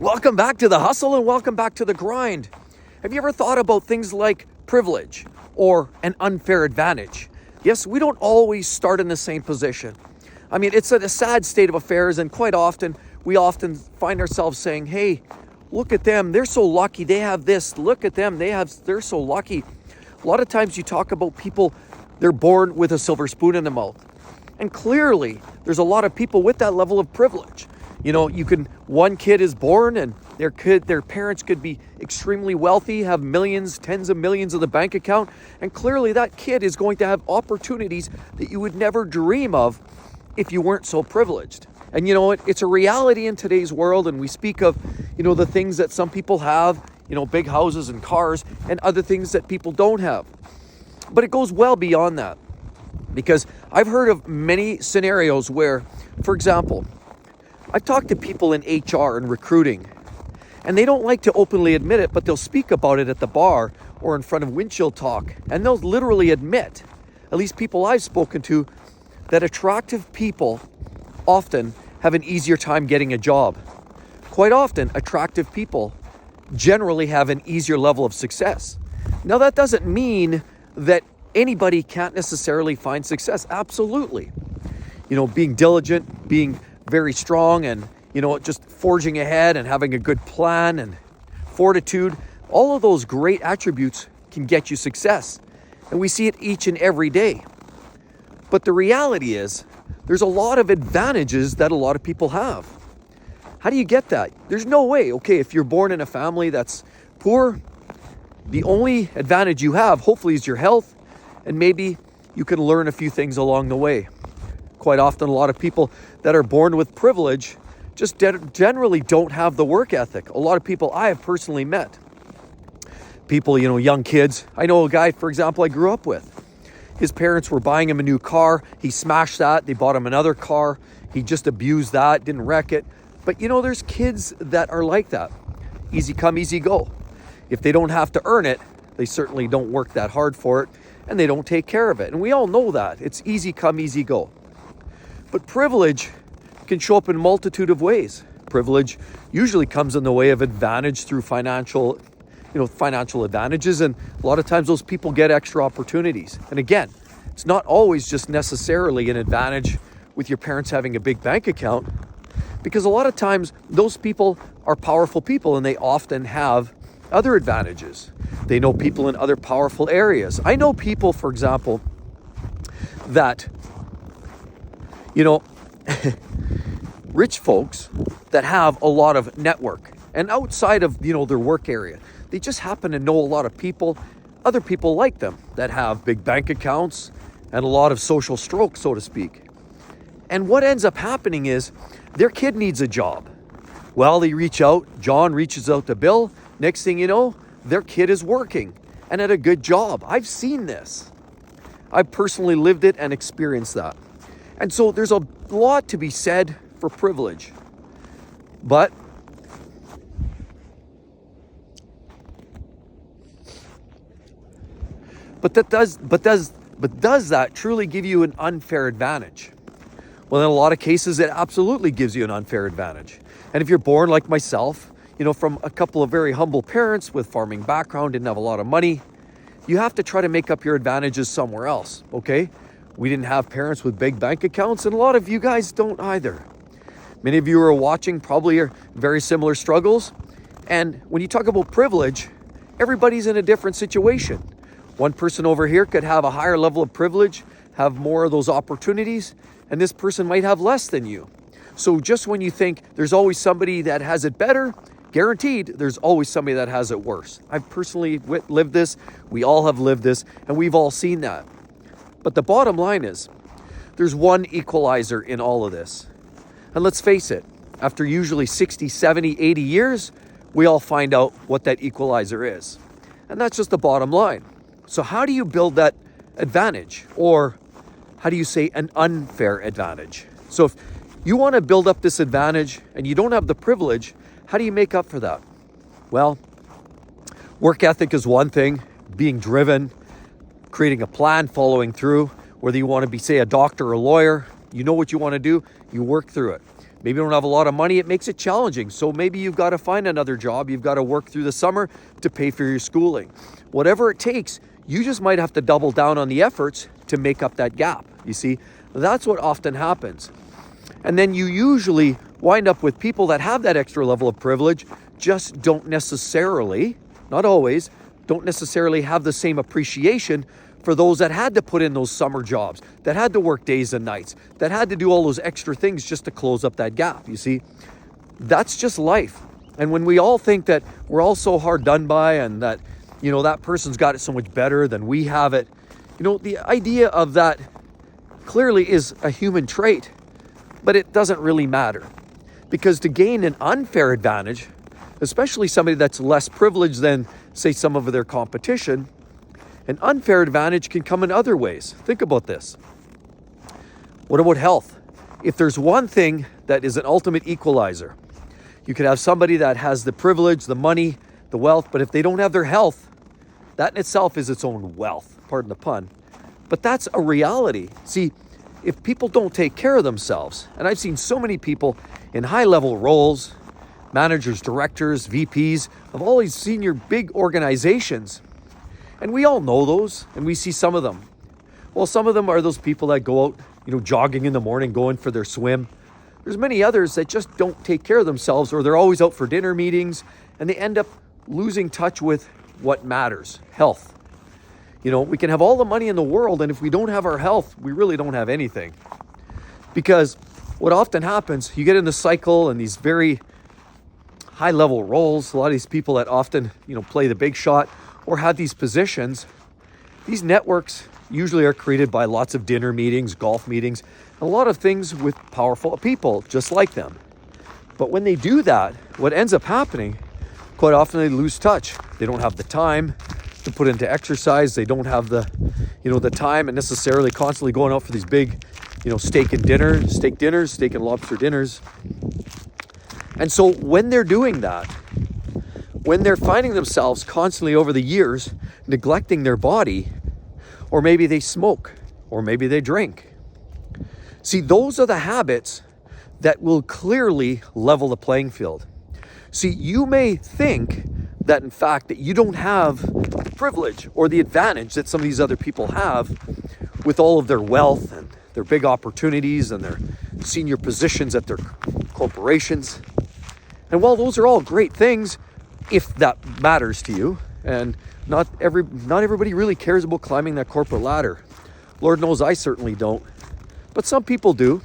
Welcome back to the hustle and welcome back to the grind. Have you ever thought about things like privilege or an unfair advantage? Yes, we don't always start in the same position. I mean, it's a sad state of affairs, and quite often, we often find ourselves saying, hey, look at them, they're so lucky, they have this, look at them, they're so lucky. A lot of times you talk about people, they're born with a silver spoon in their mouth. And clearly, there's a lot of people with that level of privilege. You know, one kid is born and their parents could be extremely wealthy, have millions, tens of millions in the bank account. And clearly that kid is going to have opportunities that you would never dream of if you weren't so privileged. And you know what? It's a reality in today's world. And we speak of, the things that some people have, big houses and cars, and other things that people don't have. But it goes well beyond that, because I've heard of many scenarios where, for example, I've talked to people in HR and recruiting, and they don't like to openly admit it, but they'll speak about it at the bar or in front of windshield talk, and they'll literally admit, at least people I've spoken to, that attractive people often have an easier time getting a job. Quite often, attractive people generally have an easier level of success. Now, that doesn't mean that anybody can't necessarily find success. Absolutely. Being diligent, being very strong, and just forging ahead and having a good plan and fortitude, all of those great attributes can get you success, and we see it each and every day. But the reality is there's a lot of advantages that a lot of people have. How do you get that? There's no way. Okay, if you're born in a family that's poor, the only advantage you have hopefully is your health, and maybe you can learn a few things along the way. Quite often, a lot of people that are born with privilege just generally don't have the work ethic. A lot of people I have personally met. People, young kids. I know a guy, for example, I grew up with. His parents were buying him a new car. He smashed that. They bought him another car. He just abused that, didn't wreck it. But there's kids that are like that. Easy come, easy go. If they don't have to earn it, they certainly don't work that hard for it, and they don't take care of it. And we all know that. It's easy come, easy go. But privilege can show up in a multitude of ways. Privilege usually comes in the way of advantage through financial advantages. And a lot of times those people get extra opportunities. And again, it's not always just necessarily an advantage with your parents having a big bank account, because a lot of times those people are powerful people and they often have other advantages. They know people in other powerful areas. I know people, for example, that rich folks that have a lot of network, and outside of, their work area, they just happen to know a lot of people, other people like them, that have big bank accounts and a lot of social stroke, so to speak. And what ends up happening is their kid needs a job. Well, they reach out, John reaches out to Bill. Next thing you know, their kid is working and at a good job. I've seen this. I've personally lived it and experienced that. And so there's a lot to be said for privilege. But does that truly give you an unfair advantage? Well, in a lot of cases, it absolutely gives you an unfair advantage. And if you're born like myself, from a couple of very humble parents with farming background, didn't have a lot of money, you have to try to make up your advantages somewhere else, okay? We didn't have parents with big bank accounts, and a lot of you guys don't either. Many of you who are watching probably are very similar struggles. And when you talk about privilege, everybody's in a different situation. One person over here could have a higher level of privilege, have more of those opportunities, and this person might have less than you. So just when you think there's always somebody that has it better, guaranteed there's always somebody that has it worse. I've personally lived this. We all have lived this, and we've all seen that. But the bottom line is, there's one equalizer in all of this. And let's face it, after usually 60, 70, 80 years, we all find out what that equalizer is. And that's just the bottom line. So how do you build that advantage? Or how do you say an unfair advantage? So if you want to build up this advantage and you don't have the privilege, how do you make up for that? Well, work ethic is one thing, being driven, creating a plan, following through, whether you want to be, say, a doctor or a lawyer, you know what you want to do, you work through it. Maybe you don't have a lot of money. It makes it challenging. So maybe you've got to find another job. You've got to work through the summer to pay for your schooling. Whatever it takes, you just might have to double down on the efforts to make up that gap. You see, that's what often happens. And then you usually wind up with people that have that extra level of privilege, just don't necessarily, not always, don't necessarily have the same appreciation for those that had to put in those summer jobs, that had to work days and nights, that had to do all those extra things just to close up that gap. You see, that's just life. And when we all think that we're all so hard done by and that, that person's got it so much better than we have it, the idea of that clearly is a human trait, but it doesn't really matter. Because to gain an unfair advantage, especially somebody that's less privileged than, say, some of their competition, an unfair advantage can come in other ways. Think about this. What about health? If there's one thing that is an ultimate equalizer, you could have somebody that has the privilege, the money, the wealth, but if they don't have their health, that in itself is its own wealth, pardon the pun. But that's a reality. See, if people don't take care of themselves, and I've seen so many people in high-level roles, managers, directors, VPs of all these senior big organizations, and we all know those, and we see some of them. Well, some of them are those people that go out, jogging in the morning, going for their swim. There's many others that just don't take care of themselves, or they're always out for dinner meetings, and they end up losing touch with what matters, health. We can have all the money in the world, and if we don't have our health, we really don't have anything. Because what often happens, you get in the cycle and these very high-level roles, a lot of these people that often, play the big shot or have these positions, these networks usually are created by lots of dinner meetings, golf meetings, and a lot of things with powerful people just like them. But when they do that, what ends up happening, quite often they lose touch. They don't have the time to put into exercise. They don't have the time and necessarily constantly going out for these big, steak and lobster dinners. And so when they're doing that, when they're finding themselves constantly over the years neglecting their body, or maybe they smoke, or maybe they drink. See, those are the habits that will clearly level the playing field. See, you may think that in fact that you don't have the privilege or the advantage that some of these other people have with all of their wealth and their big opportunities and their senior positions at their corporations. And while those are all great things, if that matters to you, and not everybody really cares about climbing that corporate ladder. Lord knows I certainly don't, but some people do.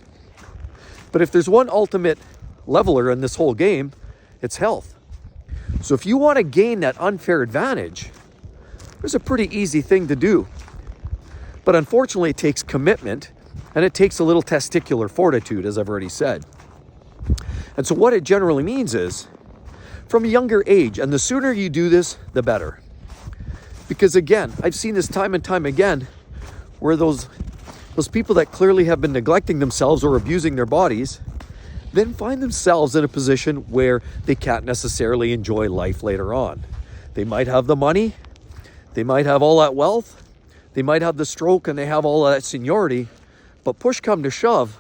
But if there's one ultimate leveler in this whole game, it's health. So if you want to gain that unfair advantage, there's a pretty easy thing to do. But unfortunately, it takes commitment and it takes a little testicular fortitude, as I've already said. And so what it generally means is, from a younger age, and the sooner you do this, the better. Because again, I've seen this time and time again, where those people that clearly have been neglecting themselves or abusing their bodies, then find themselves in a position where they can't necessarily enjoy life later on. They might have the money, they might have all that wealth, they might have the stroke and they have all that seniority, but push come to shove,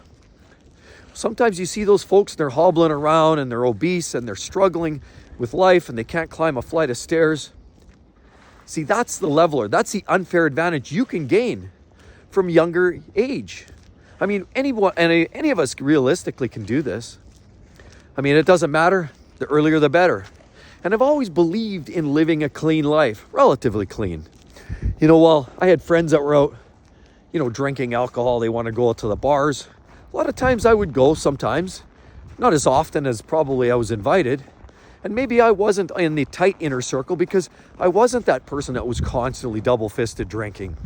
sometimes you see those folks, they're hobbling around and they're obese and they're struggling with life and they can't climb a flight of stairs. See, that's the leveler. That's the unfair advantage you can gain from younger age. I mean, any of us realistically can do this. I mean, it doesn't matter. The earlier, the better. And I've always believed in living a clean life, relatively clean. While I had friends that were out, drinking alcohol, they want to go out to the bars. A lot of times I would go sometimes, not as often as probably I was invited. And maybe I wasn't in the tight inner circle because I wasn't that person that was constantly double-fisted drinking.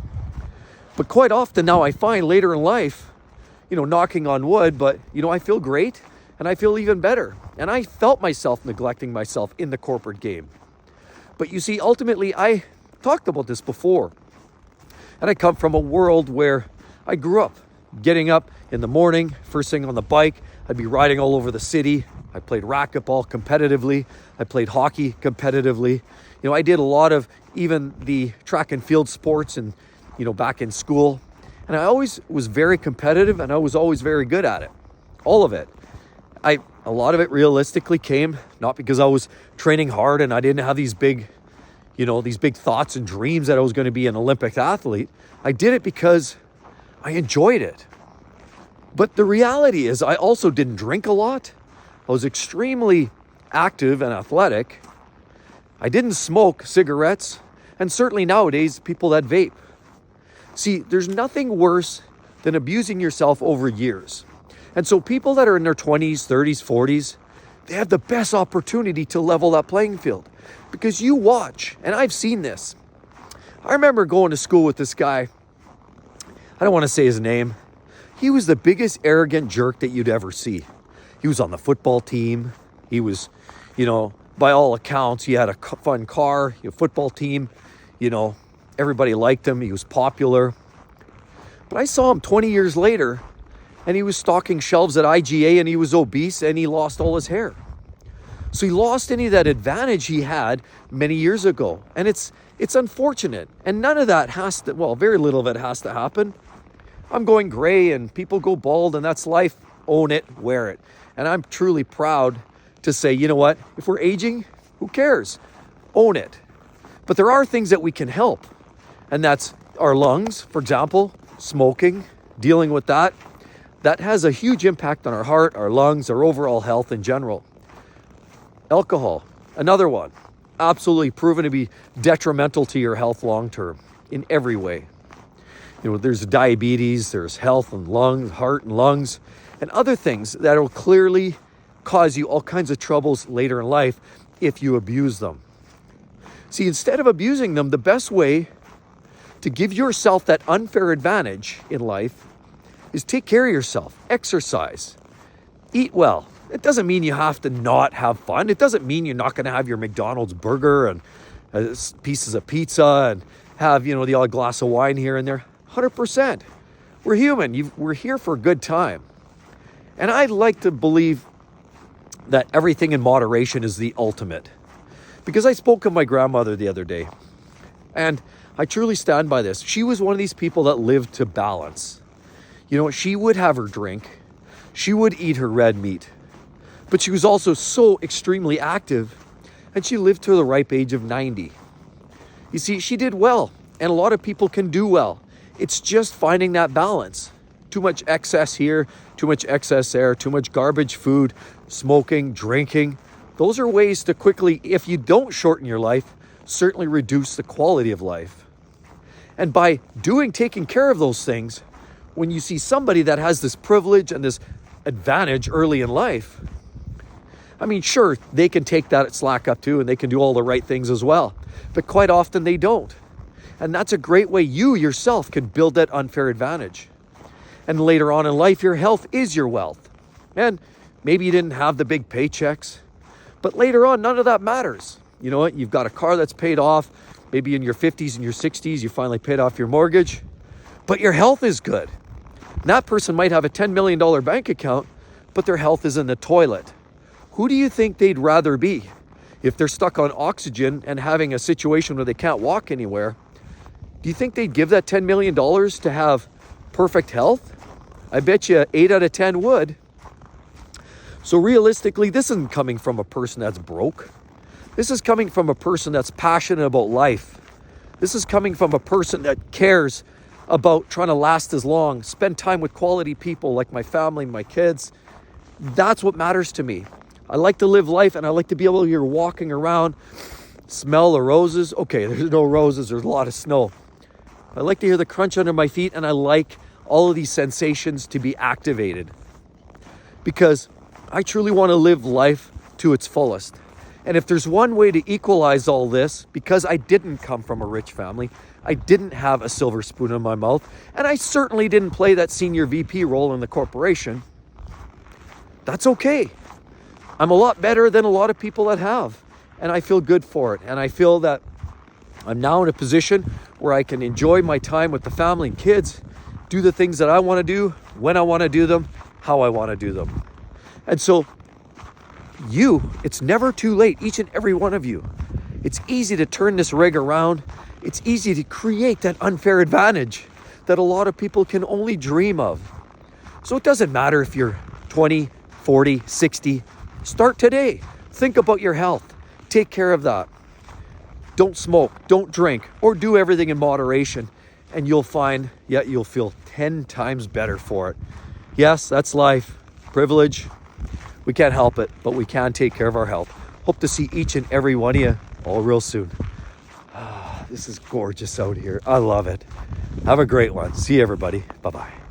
But quite often now I find later in life, knocking on wood, but, I feel great and I feel even better. And I felt myself neglecting myself in the corporate game. But you see, ultimately, I talked about this before. And I come from a world where I grew up getting up in the morning, first thing on the bike, I'd be riding all over the city. I played racquetball competitively. I played hockey competitively. I did a lot of even the track and field sports and, back in school. And I always was very competitive and I was always very good at it. All of it. A lot of it realistically came not because I was training hard and I didn't have these big thoughts and dreams that I was going to be an Olympic athlete. I did it because I enjoyed it. But the reality is I also didn't drink a lot. I was extremely active and athletic. I didn't smoke cigarettes, and certainly nowadays people that vape. See, there's nothing worse than abusing yourself over years. And so people that are in their 20s, 30s, 40s, they have the best opportunity to level that playing field. Because you watch, and I've seen this. I remember going to school with this guy. I don't want to say his name. He was the biggest arrogant jerk that you'd ever see. He was on the football team. He was, by all accounts, he had a fun car, a football team. Everybody liked him. He was popular. But I saw him 20 years later, and he was stocking shelves at IGA, and he was obese, and he lost all his hair. So he lost any of that advantage he had many years ago. And it's unfortunate. And none of that very little of it has to happen. I'm going gray and people go bald, and that's life. Own it, wear it. And I'm truly proud to say, you know what? If we're aging, who cares? Own it. But there are things that we can help. And that's our lungs, for example, smoking, dealing with that. That has a huge impact on our heart, our lungs, our overall health in general. Alcohol, another one, absolutely proven to be detrimental to your health long term in every way. There's diabetes, there's health and lungs, heart and lungs, and other things that will clearly cause you all kinds of troubles later in life if you abuse them. See, instead of abusing them, the best way to give yourself that unfair advantage in life is take care of yourself, exercise, eat well. It doesn't mean you have to not have fun. It doesn't mean you're not going to have your McDonald's burger and pieces of pizza and have, the odd glass of wine here and there. 100%. We're human. We're here for a good time. And I like to believe that everything in moderation is the ultimate. Because I spoke of my grandmother the other day, and I truly stand by this. She was one of these people that lived to balance. She would have her drink. She would eat her red meat. But she was also so extremely active, and she lived to the ripe age of 90. You see, she did well, and a lot of people can do well. It's just finding that balance. Too much excess here, too much excess there, too much garbage food, smoking, drinking. Those are ways to quickly, if you don't shorten your life, certainly reduce the quality of life. And by taking care of those things, when you see somebody that has this privilege and this advantage early in life, sure, they can take that slack up too, and they can do all the right things as well. But quite often they don't. And that's a great way you yourself can build that unfair advantage. And later on in life, your health is your wealth. And maybe you didn't have the big paychecks, but later on, none of that matters. You know what? You've got a car that's paid off. Maybe in your 50s and your 60s, you finally paid off your mortgage, but your health is good. And that person might have a $10 million bank account, but their health is in the toilet. Who do you think they'd rather be? If they're stuck on oxygen and having a situation where they can't walk anywhere, do you think they'd give that $10 million to have perfect health? I bet you 8 out of 10 would. So realistically, this isn't coming from a person that's broke. This is coming from a person that's passionate about life. This is coming from a person that cares about trying to last as long, spend time with quality people like my family, my kids. That's what matters to me. I like to live life, and I like to be able to hear walking around, smell the roses. Okay, there's no roses, there's a lot of snow. I like to hear the crunch under my feet, and I like all of these sensations to be activated because I truly want to live life to its fullest. And if there's one way to equalize all this, because I didn't come from a rich family, I didn't have a silver spoon in my mouth, and I certainly didn't play that senior VP role in the corporation, that's okay. I'm a lot better than a lot of people that have, and I feel good for it. And I feel that I'm now in a position where I can enjoy my time with the family and kids, do the things that I want to do, when I want to do them, how I want to do them. And so it's never too late, each and every one of you. It's easy to turn this rig around. It's easy to create that unfair advantage that a lot of people can only dream of. So it doesn't matter if you're 20, 40, 60. Start today. Think about your health. Take care of that. Don't smoke, don't drink, or do everything in moderation. And you'll find, you'll feel 10 times better for it. Yes, that's life. Privilege. We can't help it, but we can take care of our health. Hope to see each and every one of you all real soon. This is gorgeous out here. I love it. Have a great one. See you, everybody. Bye-bye.